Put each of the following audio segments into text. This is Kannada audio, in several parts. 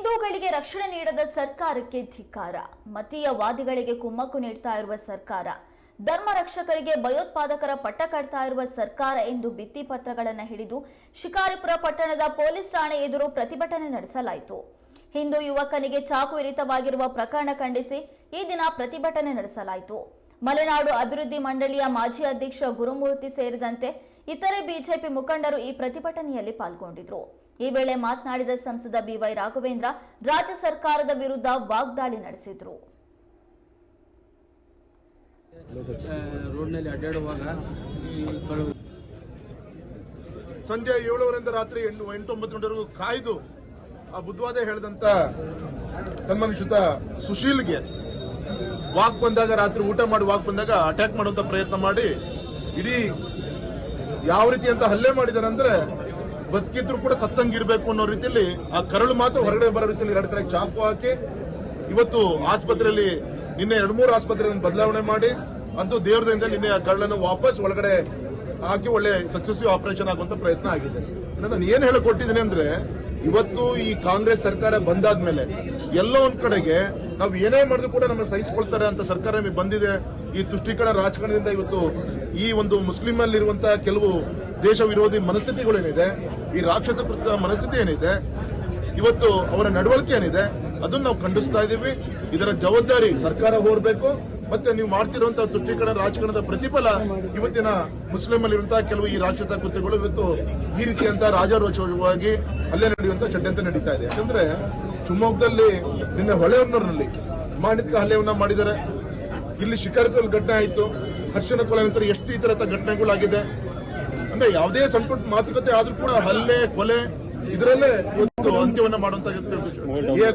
ಹಿಂದೂಗಳಿಗೆ ರಕ್ಷಣೆ ನೀಡದ ಸರ್ಕಾರಕ್ಕೆ ಧಿಕ್ಕಾರ. ಮತೀಯವಾದಿಗಳಿಗೆ ಕುಮ್ಮಕ್ಕು ನೀಡ್ತಾ ಇರುವ ಸರ್ಕಾರ, ಧರ್ಮ ರಕ್ಷಕರಿಗೆ ಭಯೋತ್ಪಾದಕರ ಪಟ್ಟ ಕಟ್ತಾ ಇರುವ ಸರ್ಕಾರ ಎಂದು ಭಿತ್ತಿ ಪತ್ರಗಳನ್ನು ಹಿಡಿದು ಶಿಕಾರಿಪುರ ಪಟ್ಟಣದ ಪೊಲೀಸ್ ಠಾಣೆ ಎದುರು ಪ್ರತಿಭಟನೆ ನಡೆಸಲಾಯಿತು. ಹಿಂದೂ ಯುವಕನಿಗೆ ಚಾಕು ಇರಿತವಾಗಿರುವ ಪ್ರಕರಣ ಖಂಡಿಸಿ ಈ ದಿನ ಪ್ರತಿಭಟನೆ ನಡೆಸಲಾಯಿತು. ಮಲೆನಾಡು ಅಭಿವೃದ್ಧಿ ಮಂಡಳಿಯ ಮಾಜಿ ಅಧ್ಯಕ್ಷ ಗುರುಮೂರ್ತಿ ಸೇರಿದಂತೆ ಇತರೆ ಬಿಜೆಪಿ ಮುಖಂಡರು ಈ ಪ್ರತಿಭಟನೆಯಲ್ಲಿ ಪಾಲ್ಗೊಂಡಿದ್ರು. ಈ ವೇಳೆ ಮಾತನಾಡಿದ ಸಂಸದ ಬಿವೈ ರಾಘವೇಂದ್ರ ರಾಜ್ಯ ಸರ್ಕಾರದ ವಿರುದ್ಧ ವಾಗ್ದಾಳಿ ನಡೆಸಿದ್ರು. ರೋಡ್ನಲ್ಲಿ ಅಡ್ಡಾಡುವಾಗ ಸಂಜೆ 7:30ರಿಂದ ರಾತ್ರಿ 8-9 ಗಂಟೆವರೆಗೂ ಕಾಯ್ದು ಆ ಬುದ್ಧವಾದ ಹೇಳಿದಂತ ಸನ್ಮಾನಿತ ಸುಶೀಲ್ಗೆ ವಾಕ್ ಬಂದಾಗ, ರಾತ್ರಿ ಊಟ ಮಾಡಿ ವಾಕ್ ಬಂದಾಗ ಅಟ್ಯಾಕ್ ಮಾಡುವಂತ ಪ್ರಯತ್ನ ಮಾಡಿ ಇಡೀ ಯಾವ ರೀತಿ ಅಂತ ಹಲ್ಲೆ ಮಾಡಿದಾರೆ ಅಂದ್ರೆ ಬದುಕಿದ್ರು ಕೂಡ ಸತ್ತಂಗಿರ್ಬೇಕು ಅನ್ನೋ ರೀತಿಯಲ್ಲಿ ಆ ಕರಳು ಮಾತ್ರ ಹೊರಗಡೆ ಬರೋ ರೀತಿಯಲ್ಲಿ 2 ಕಡೆ ಚಾಕು ಹಾಕಿ ಇವತ್ತು ಆಸ್ಪತ್ರೆಯಲ್ಲಿ ನಿನ್ನೆ 2-3 ಆಸ್ಪತ್ರೆಯನ್ನು ಬದಲಾವಣೆ ಮಾಡಿ ಅಂತೂ ದೇವರದಿಂದ ನಿನ್ನೆ ಆ ಕರಳನ್ನು ವಾಪಸ್ ಒಳಗಡೆ ಹಾಕಿ ಒಳ್ಳೆ ಸಕ್ಸಸ್ಸಿವ್ ಆಪರೇಷನ್ ಆಗುವಂತ ಪ್ರಯತ್ನ ಆಗಿದೆ. ನಾನು ಏನ್ ಹೇಳಿಕೊಟ್ಟಿದ್ದೀನಿ ಅಂದ್ರೆ ಇವತ್ತು ಈ ಕಾಂಗ್ರೆಸ್ ಸರ್ಕಾರ ಬಂದಾದ್ಮೇಲೆ ಎಲ್ಲೋ ಒಂದ್ ಕಡೆಗೆ ನಾವು ಏನೇ ಮಾಡಿದ್ರು ಕೂಡ ನಮ್ಮ ಸಹಿಸಿಕೊಳ್ತಾರೆ ಅಂತ ಸರ್ಕಾರ ನಮಗೆ ಬಂದಿದೆ. ಈ ತುಷ್ಟೀಕರಣ ರಾಜಕಾರಣದಿಂದ ಇವತ್ತು ಈ ಒಂದು ಮುಸ್ಲಿಂ ಅಲ್ಲಿರುವಂತಹ ಕೆಲವು ದೇಶ ವಿರೋಧಿ ಮನಸ್ಥಿತಿಗಳೇನಿದೆ, ಈ ರಾಕ್ಷಸ ಕೃತ ಮನಸ್ಥಿತಿ ಏನಿದೆ, ಇವತ್ತು ಅವರ ನಡವಳಿಕೆ ಏನಿದೆ, ಅದನ್ನ ನಾವು ಖಂಡಿಸ್ತಾ ಇದ್ದೀವಿ. ಇದರ ಜವಾಬ್ದಾರಿ ಸರ್ಕಾರ ಹೊರಬೇಕು. ಮತ್ತೆ ನೀವು ಮಾಡ್ತಿರುವಂತಹ ತುಷ್ಟೀಕರಣ ರಾಜಕಾರಣದ ಪ್ರತಿಫಲ ಇವತ್ತಿನ ಮುಸ್ಲಿಂ ಅಲ್ಲಿರುವಂತಹ ಕೆಲವು ಈ ರಾಕ್ಷಸ ಕೃತ್ಯಗಳು ಇವತ್ತು ಈ ರೀತಿಯಂತ ರಾಜಾರೋಷವಾಗಿ ಹಲ್ಲೆ ನಡೆಯುವಂತ ಷಡ್ಯಂತ್ರ ನಡೀತಾ ಇದೆ. ಯಾಕಂದ್ರೆ ಶಿವಮೊಗ್ಗದಲ್ಲಿ ನಿನ್ನೆ ಹೊಳೆಹೊನ್ನೂರಿನಲ್ಲಿ ಮಾಣಿಕ ಹಲ್ಲೆಯನ್ನ ಮಾಡಿದ್ದಾರೆ. ಇಲ್ಲಿ ಶಿಕಾರಿಪುರ ಘಟನೆ ಆಯಿತು. ಹರ್ಷನ ಕೊಲೆ ನಂತರ ಎಷ್ಟು ಈ ತರ ಘಟನೆಗಳಾಗಿದೆ ಅಂದ್ರೆ ಯಾವುದೇ ಸಂಕಟ ಮಾತುಕತೆ ಆದ್ರೂ ಕೂಡ ಹಲ್ಲೆ ಕೊಲೆ ಇದರಲ್ಲೇ ಒಂದು ಅಂತ್ಯವನ್ನ ಮಾಡುವಂತ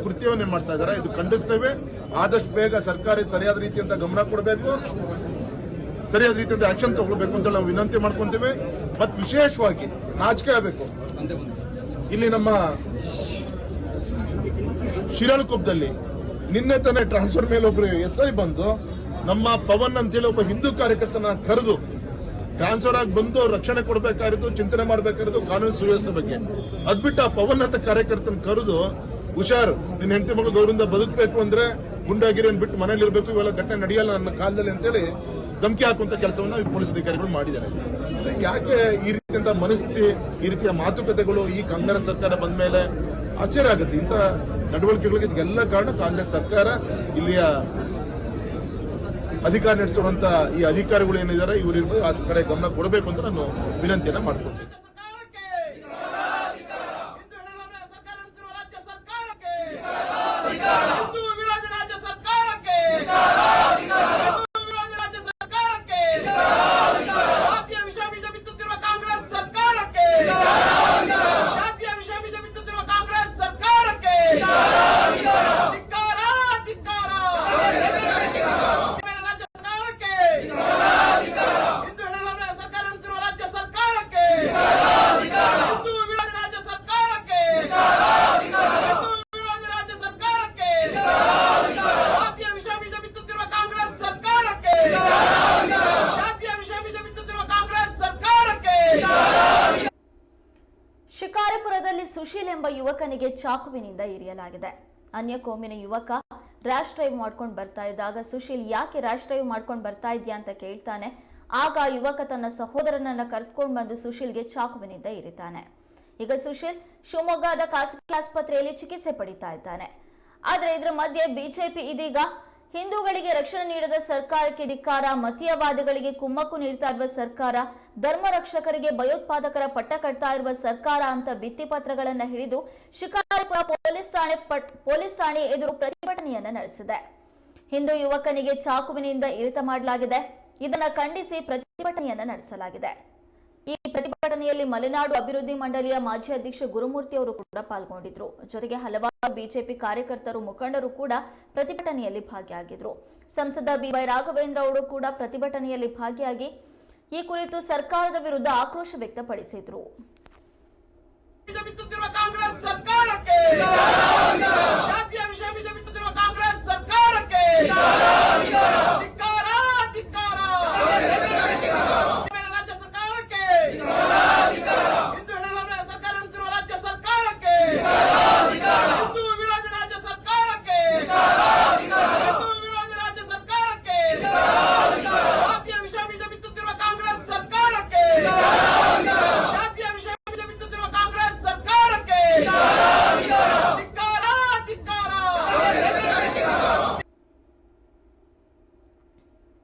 ಕೃತ್ಯವನ್ನ ಮಾಡ್ತಾ ಇದ್ದಾರೆ. ಇದು ಖಂಡಿಸ್ತೇವೆ. ಆದಷ್ಟು ಬೇಗ ಸರ್ಕಾರ ಸರಿಯಾದ ರೀತಿಯಂತ ಗಮನ ಕೊಡಬೇಕು, ಸರಿಯಾದ ರೀತಿಯಂತ ಆಕ್ಷನ್ ತಗೊಳ್ಬೇಕು ಅಂತ ನಾವು ವಿನಂತಿ ಮಾಡ್ಕೊಂತೀವಿ. ಮತ್ತು ವಿಶೇಷವಾಗಿ ನಾಚಿಕೆ ಆಗಬೇಕು. ಇಲ್ಲಿ ನಮ್ಮ ಶಿರಾಳಕೊಪ್ಪದಲ್ಲಿ ನಿನ್ನೆ ತಾನೇ ಟ್ರಾನ್ಸ್ಫರ್ ಮೇಲೆ ಒಬ್ರು SI ಬಂದು ನಮ್ಮ ಪವನ್ ಅಂತೇಳಿ ಒಬ್ಬ ಹಿಂದೂ ಕಾರ್ಯಕರ್ತನ ಕರೆದು ಟ್ರಾನ್ಸ್ಫರ್ ಆಗಿ ಬಂದು ರಕ್ಷಣೆ ಕೊಡಬೇಕಾಗಿರೋದು, ಚಿಂತನೆ ಮಾಡಬೇಕಾಗಿರೋದು ಕಾನೂನು ಸುವ್ಯವಸ್ಥೆ ಬಗ್ಗೆ. ಅದ್ಬಿಟ್ಟು ಆ ಪವನ್ ಅಂತ ಕಾರ್ಯಕರ್ತನ ಕರೆದು ಹುಷಾರು, ನಿನ್ನ ಹೆಂಡತಿ ಮಗಳು ಗೌರವದಿಂದ ಬದುಕಬೇಕು ಅಂದ್ರೆ ಗುಂಡಾಗಿರಿ ಬಿಟ್ಟು ಮನೇಲಿ ಇರಬೇಕು, ಇವೆಲ್ಲ ಘಟನೆ ನಡೆಯಲ್ಲ ನನ್ನ ಕಾಲದಲ್ಲಿ ಅಂತೇಳಿ ಧಮಕಿ ಹಾಕುವಂತ ಕೆಲಸವನ್ನ ಈ ಪೊಲೀಸ್ ಅಧಿಕಾರಿಗಳು ಮಾಡಿದ್ದಾರೆ. ಯಾಕೆ ಈ ರೀತಿಯಂತ ಮನಸ್ಥಿತಿ, ಈ ರೀತಿಯ ಮಾತುಕತೆಗಳು ಈ ಕಾಂಗ್ರೆಸ್ ಸರ್ಕಾರ ಬಂದ ಮೇಲೆ ಆಶ್ಚರ್ಯ ಆಗುತ್ತೆ. ಇಂಥ ನಡವಳಿಕೆಗಳಿಗೆ ಇದೆಲ್ಲ ಕಾರಣ ಕಾಂಗ್ರೆಸ್ ಸರ್ಕಾರ, ಇಲ್ಲಿಯ ಅಧಿಕಾರ ನಡೆಸುವಂತ ಈ ಅಧಿಕಾರಿಗಳು ಏನಿದ್ದಾರೆ ಇವರು ಆ ಕಡೆ ಗಮನ ಕೊಡಬೇಕು ಅಂತ ನಾನು ವಿನಂತಿಯನ್ನ ಮಾಡ್ಕೊಳ್ತೀನಿ. ಶಿಕಾರಿಪುರದಲ್ಲಿ ಸುಶೀಲ್ ಎಂಬ ಯುವಕನಿಗೆ ಚಾಕುವಿನಿಂದ ಇರಿಯಲಾಗಿದೆ. ಅನ್ಯ ಕೋಮಿನ ಯುವಕ ರ್ಯಾಶ್ ಡ್ರೈವ್ ಮಾಡ್ಕೊಂಡು ಬರ್ತಾ ಇದ್ದಾಗ ಸುಶೀಲ್ ಯಾಕೆ ರ್ಯಾಶ್ ಡ್ರೈವ್ ಮಾಡ್ಕೊಂಡು ಬರ್ತಾ ಇದೆಯಾ ಅಂತ ಕೇಳ್ತಾನೆ. ಆಗ ಯುವಕ ತನ್ನ ಸಹೋದರನನ್ನ ಕರೆದುಕೊಂಡು ಬಂದು ಸುಶೀಲ್ಗೆ ಚಾಕುವಿನಿಂದ ಇರಿತಾನೆ. ಈಗ ಸುಶೀಲ್ ಶಿವಮೊಗ್ಗದ ಖಾಸಗಿ ಆಸ್ಪತ್ರೆಯಲ್ಲಿ ಚಿಕಿತ್ಸೆ ಪಡಿತಾ ಇದ್ದಾನೆ. ಆದ್ರೆ ಇದರ ಮಧ್ಯೆ ಬಿಜೆಪಿ ಇದೀಗ ಹಿಂದೂಗಳಿಗೆ ರಕ್ಷಣೆ ನೀಡದ ಸರ್ಕಾರಕ್ಕೆ ಧಿಕ್ಕಾರ, ಮತೀಯವಾದಿಗಳಿಗೆ ಕುಮ್ಮಕ್ಕು ನೀಡ್ತಾ ಇರುವ ಸರ್ಕಾರ, ಧರ್ಮ ರಕ್ಷಕರಿಗೆ ಭಯೋತ್ಪಾದಕರ ಪಟ್ಟ ಕಟ್ತಾ ಇರುವ ಸರ್ಕಾರ ಅಂತ ಭಿತ್ತಿ ಪತ್ರಗಳನ್ನ ಹಿಡಿದು ಶಿಕಾರಿಪುರ ಪೊಲೀಸ್ ಠಾಣೆ ಎದುರು ಪ್ರತಿಭಟನೆಯನ್ನ ನಡೆಸಿದೆ. ಹಿಂದೂ ಯುವಕನಿಗೆ ಚಾಕುವಿನಿಂದ ಇರಿತ ಮಾಡಲಾಗಿದೆ. ಇದನ್ನ ಖಂಡಿಸಿ ಪ್ರತಿಭಟನೆಯನ್ನ ನಡೆಸಲಾಗಿದೆ. ಈ ಪ್ರತಿಭಟನೆಯಲ್ಲಿ ಮಲೆನಾಡು ಅಭಿವೃದ್ಧಿ ಮಂಡಳಿಯ ಮಾಜಿ ಅಧ್ಯಕ್ಷ ಗುರುಮೂರ್ತಿ ಅವರು ಕೂಡ ಪಾಲ್ಗೊಂಡಿದ್ರು. ಜೊತೆಗೆ ಹಲವಾರು ಬಿಜೆಪಿ ಕಾರ್ಯಕರ್ತರು, ಮುಖಂಡರು ಕೂಡ ಪ್ರತಿಭಟನೆಯಲ್ಲಿ ಭಾಗಿಯಾಗಿದ್ರು. ಸಂಸದ ಬಿವೈ ರಾಘವೇಂದ್ರ ಅವರು ಕೂಡ ಪ್ರತಿಭಟನೆಯಲ್ಲಿ ಭಾಗಿಯಾಗಿ ಈ ಕುರಿತು ಸರ್ಕಾರದ ವಿರುದ್ಧ ಆಕ್ರೋಶ ವ್ಯಕ್ತಪಡಿಸಿದ್ರು.